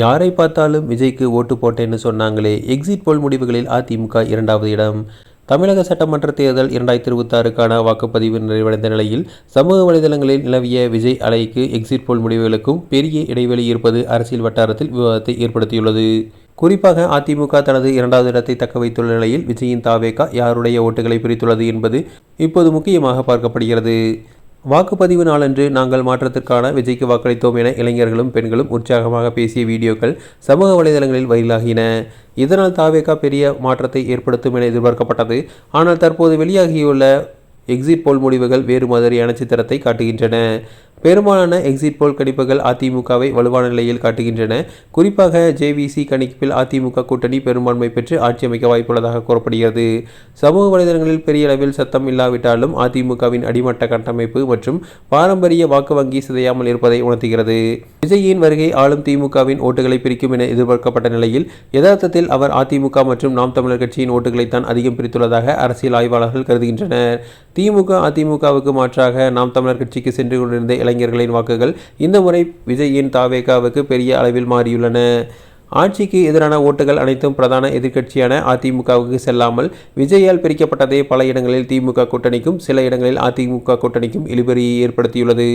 யாரை பார்த்தாலும் விஜய்க்கு ஓட்டு போட்டேன்னு சொன்னாங்களே. எக்ஸிட் போல் முடிவுகளில் அதிமுக 2வது இடம். தமிழக சட்டமன்ற தேர்தல் 2026க்கான வாக்குப்பதிவு நிறைவடைந்த நிலையில் சமூக வலைதளங்களில் நிலவிய விஜய் அலைக்கு எக்ஸிட் போல் முடிவுகளுக்கும் பெரிய இடைவெளி இருப்பது அரசியல் வட்டாரத்தில் விவாதத்தை ஏற்படுத்தியுள்ளது. குறிப்பாக அதிமுக தனது 2வது இடத்தை தக்க வைத்துள்ள நிலையில் விஜயின் தாவேகா யாருடைய ஓட்டுகளை பிரித்துள்ளது என்பது இப்போது முக்கியமாக பார்க்கப்படுகிறது. வாக்குப்பதிவு நாளன்று நாங்கள் மாற்றத்திற்கான விஜய்க்கு வாக்களித்தோம் என இளைஞர்களும் பெண்களும் உற்சாகமாக பேசிய வீடியோக்கள் சமூக வலைதளங்களில் வைரலாகின. இதனால் தாவேகா பெரிய மாற்றத்தை ஏற்படுத்தும் என எதிர்பார்க்கப்பட்டது. ஆனால் தற்போது வெளியாகியுள்ள எக்ஸிட் போல் முடிவுகள் வேறு மாதிரியான சித்திரத்தை காட்டுகின்றன. பெரும்பாலான எக்ஸிட் போல் கணிப்புகள் அதிமுகவை வலுவான நிலையில் காட்டுகின்றன. குறிப்பாக ஜேவிசி கணிப்பில் அதிமுக கூட்டணி பெரும்பான்மை பெற்று ஆட்சி அமைக்க வாய்ப்புள்ளதாக கூறப்படுகிறது. சமூக வலைதளங்களில் பெரிய அளவில் சத்தம் இல்லாவிட்டாலும் அதிமுகவின் அடிமட்ட கட்டமைப்பு மற்றும் பாரம்பரிய வாக்கு வங்கி சிதையாமல் இருப்பதை உணர்த்துகிறது. விஜயின் வருகை ஆளும் திமுகவின் ஓட்டுகளை பிரிக்கும் என எதிர்பார்க்கப்பட்ட நிலையில் யதார்த்தத்தில் அவர் அதிமுக மற்றும் நாம் தமிழர் கட்சியின் ஓட்டுகளைத்தான் அதிகம் பிரித்துள்ளதாக அரசியல் ஆய்வாளர்கள் கருதுகின்றனர். திமுக அதிமுகவுக்கு மாற்றாக நாம் தமிழர் கட்சிக்கு சென்று கொண்டிருந்த இளைஞர்களின் வாக்குகள் இந்த முறை விஜயின் தாவேகாவுக்கு பெரிய அளவில் மாறியுள்ளன. ஆட்சிக்கு எதிரான ஓட்டுகள் அனைத்தும் பிரதான எதிர்க்கட்சியான அதிமுகவுக்கு செல்லாமல் விஜயால் பிரிக்கப்பட்டதே பல இடங்களில் திமுக கூட்டணிக்கும் சில இடங்களில் அதிமுக கூட்டணிக்கும் இழுபறியை ஏற்படுத்தியுள்ளது.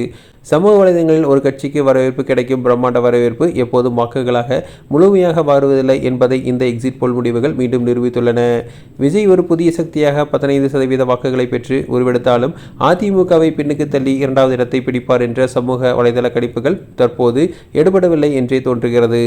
சமூக வலைதளங்களில் ஒரு கட்சிக்கு வரவேற்பு கிடைக்கும் பிரம்மாண்ட வரவேற்பு எப்போதும் வாக்குகளாக முழுமையாக மாறுவதில்லை என்பதை இந்த எக்ஸிட் போல் முடிவுகள் மீண்டும் நிரூபித்துள்ளன. விஜய் ஒரு புதிய சக்தியாக 15% வாக்குகளை பெற்று உருவெடுத்தாலும் அதிமுகவை பின்னுக்கு தள்ளி 2வது இடத்தை பிடிப்பார் என்ற சமூக வலைதள கணிப்புகள் தற்போது எடுபடவில்லை என்றே தோன்றுகிறது.